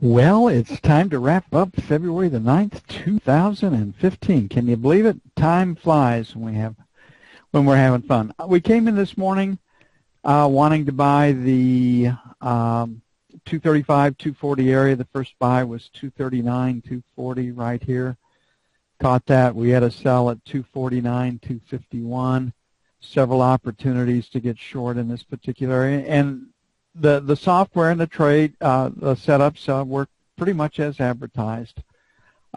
Well, it's time to wrap up February the 9th, 2015. Can you believe it? Time flies when we're having fun. We came in this morning wanting to buy the 235, 240 area. The first buy was 239, 240 right here. Caught that. We had a sell at 249, 251. Several opportunities to get short in this particular area. And the software and the trade, the setups work pretty much as advertised.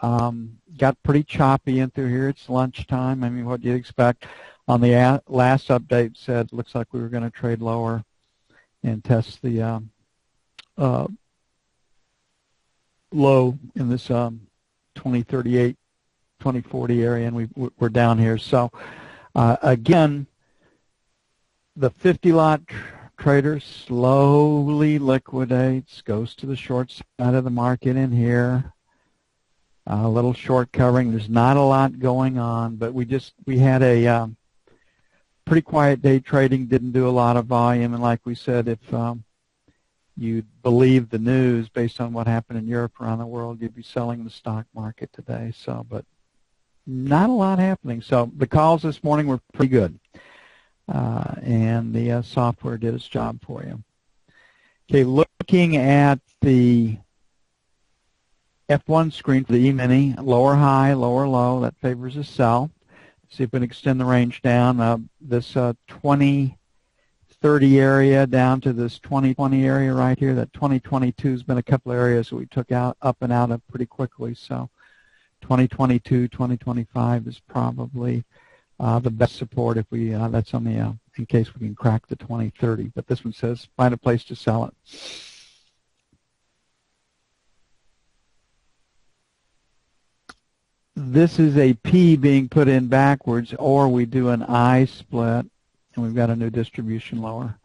Got pretty choppy in through here. It's lunchtime. I mean, what do you expect? On the last update said, looks like we were going to trade lower and test the low in this 2038, 2040 area, and we're down here. So again, the 50-lot trader slowly liquidates, goes to the short side of the market in here. A little short covering. There's not a lot going on, but we had a pretty quiet day trading, didn't do a lot of volume, and like we said, if you believe the news based on what happened in Europe around the world, you'd be selling the stock market today. So, but not a lot happening. So the calls this morning were pretty good. And the software did its job for you. Okay, looking at the F1 screen for the E-mini, lower high, lower low, that favors a sell. See if we can extend the range down. This 2030 area down to this 2020 area right here. That 2022 has been a couple of areas that we took out up and out of pretty quickly. So 2022, 2025 is probably the best support if we that's on the in case we can crack the 2030. But this one says find a place to sell it. This is a P being put in backwards, or we do an I split, and we've got a new distribution lower.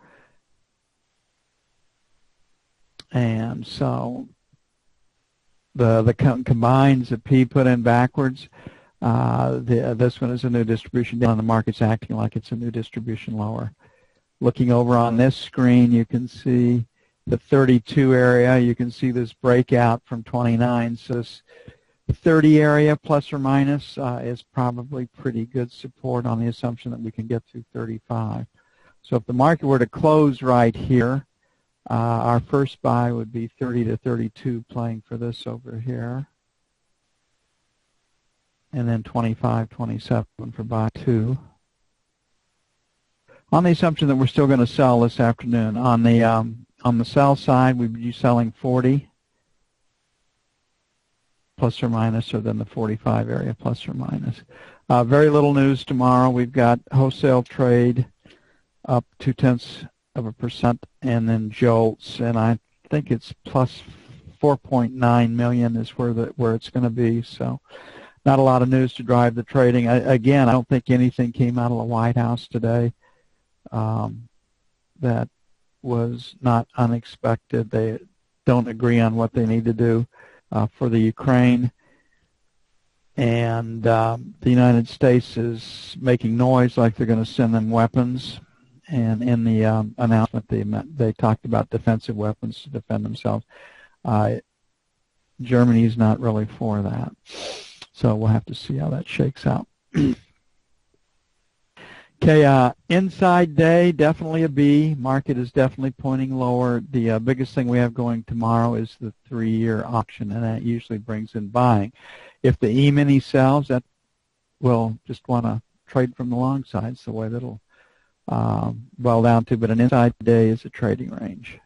And so the combines a P put in backwards. This one is a new distribution down. The market's acting like it's a new distribution lower. Looking over on this screen, you can see the 32 area. You can see this breakout from 29. So this 30 area plus or minus is probably pretty good support on the assumption that we can get through 35. So if the market were to close right here, our first buy would be 30 to 32 playing for this over here. And then 25, 27 for buy 2. On the assumption that we're still going to sell this afternoon. On the sell side, we'd be selling 40 plus or minus, or then the 45 area plus or minus. Very little news tomorrow. We've got wholesale trade up 0.2%, and then jolts, and I think it's plus 4.9 million is where it's going to be. So not a lot of news to drive the trading. Again, I don't think anything came out of the White House today that was not unexpected. They don't agree on what they need to do for the Ukraine. And the United States is making noise like they're going to send them weapons. And in the announcement, they talked about defensive weapons to defend themselves. Germany's not really for that. So we'll have to see how that shakes out. Okay, inside day, definitely a B. Market is definitely pointing lower. The biggest thing we have going tomorrow is the 3-year auction, and that usually brings in buying. If the E-mini sells, that will just want to trade from the long side. It's the way that'll boil down to, but an inside day is a trading range.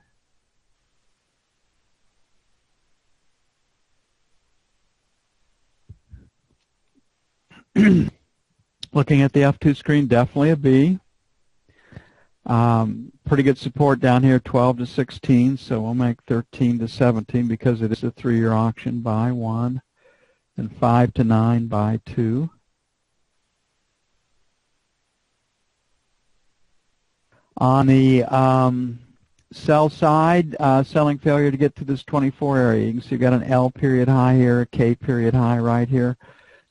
Looking at the F2 screen, definitely a B. Pretty good support down here, 12 to 16, so we'll make 13 to 17 because it is a 3-year auction, buy 1, and 5 to 9, buy 2. On the sell side, selling failure to get to this 24 area. You can see you've got an L period high here, a K period high right here.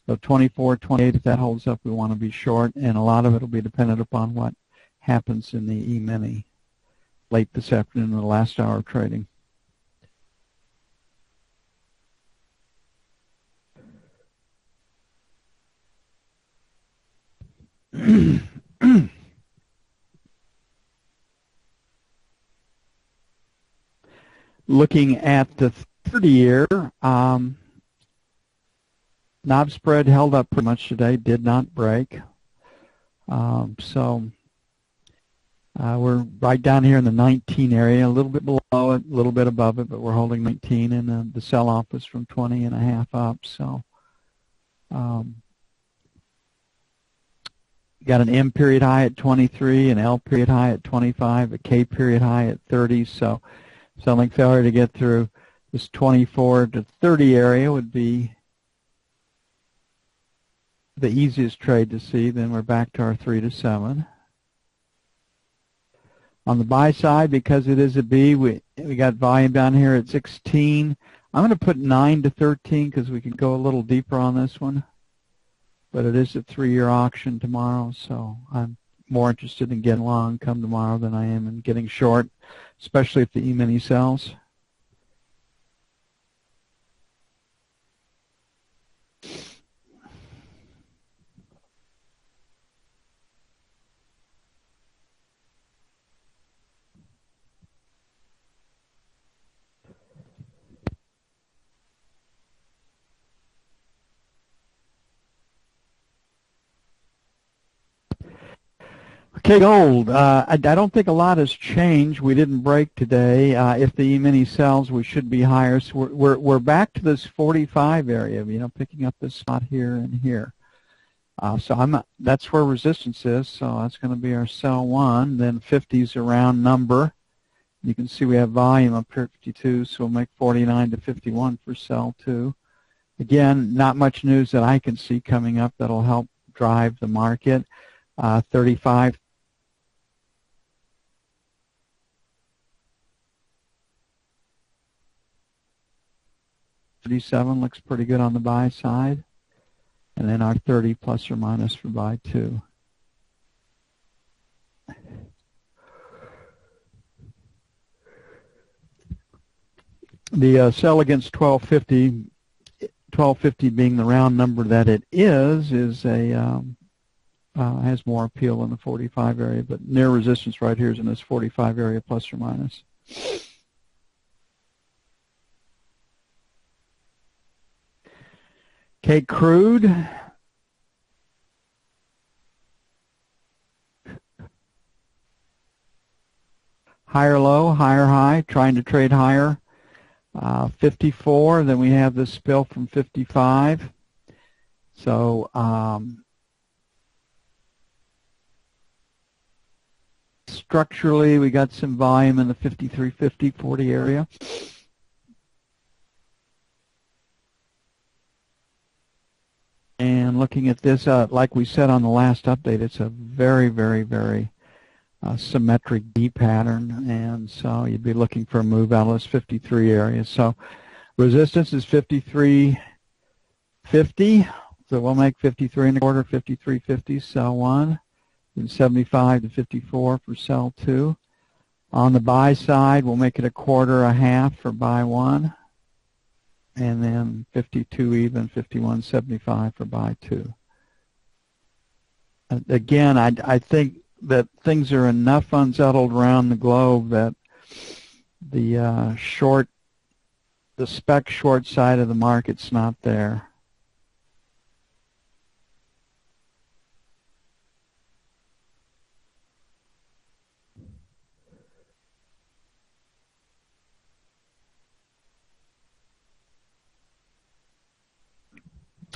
So 24, 28, if that holds up, we want to be short, and a lot of it will be dependent upon what happens in the E-mini late this afternoon in the last hour of trading. Looking at the 30-year, knob spread held up pretty much today, did not break. So we're right down here in the 19 area, a little bit below it, a little bit above it, but we're holding 19, and the sell-off was from 20.5 up. So got an M period high at 23, an L period high at 25, a K period high at 30. So selling failure to get through this 24 to 30 area would be the easiest trade to see. Then we're back to our 3 to 7. On the buy side, because it is a B, we got volume down here at 16. I'm going to put 9 to 13 because we can go a little deeper on this one. But it is a 3-year auction tomorrow, so I'm more interested in getting long come tomorrow than I am in getting short, especially if the E-mini sells. Okay, gold. I don't think a lot has changed. We didn't break today. If the E-mini sells, we should be higher. So we're back to this 45 area. You know, picking up this spot here and here. So that's where resistance is. So that's going to be our sell 1. Then 50 is a round number. You can see we have volume up here at 52. So we'll make 49 to 51 for sell 2. Again, not much news that I can see coming up that'll help drive the market. 35. 37 looks pretty good on the buy side, and then our 30 plus or minus for buy 2. The sell against 1250 being the round number that it is a has more appeal in the 45 area, but near resistance right here is in this 45 area plus or minus. Okay, crude. Higher low, higher high, trying to trade higher. 54, then we have this spill from 55. So structurally, we got some volume in the 53, 50, 40 area. And looking at this, like we said on the last update, it's a very, very, very symmetric D pattern, and so you'd be looking for a move out of this 53 area. So resistance is 53.50, so we'll make 53 and a quarter, 53.50, sell 1, and 75 to 54 for sell 2. On the buy side, we'll make it a quarter, a half for buy 1. And then 52 even, 51.75 for buy 2. Again, I think that things are enough unsettled around the globe that the spec short side of the market's not there.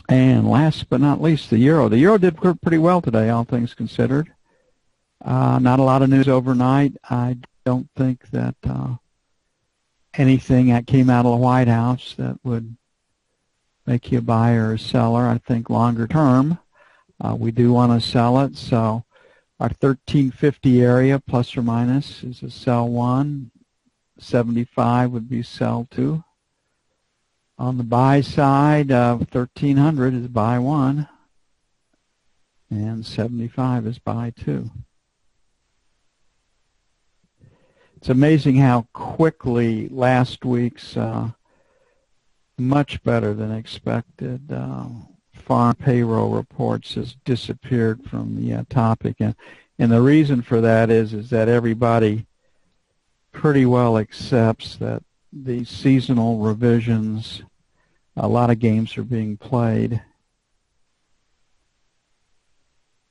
And last but not least, the euro. The euro did pretty well today, all things considered. Not a lot of news overnight. I don't think that anything that came out of the White House that would make you a buyer or a seller. I think longer term, we do want to sell it. So our 1350 area plus or minus is a sell 1. 75 would be sell 2. On the buy side, 1300 is buy 1, and 75 is buy 2. It's amazing how quickly last week's much better than expected farm payroll reports has disappeared from the topic, and the reason for that is that everybody pretty well accepts that the seasonal revisions, a lot of games are being played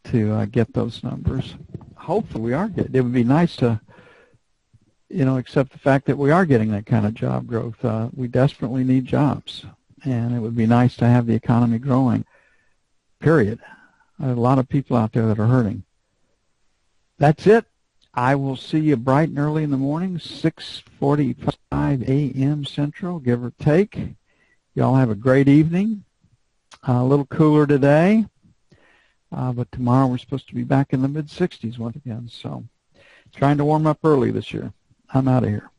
to get those numbers. Hopefully we are getting, it would be nice to, accept the fact that we are getting that kind of job growth. We desperately need jobs, and it would be nice to have the economy growing, period. There are a lot of people out there that are hurting. That's it. I will see you bright and early in the morning, 6:45 a.m. Central, give or take. Y'all have a great evening. A little cooler today, but tomorrow we're supposed to be back in the mid-60s once again. So trying to warm up early this year. I'm out of here.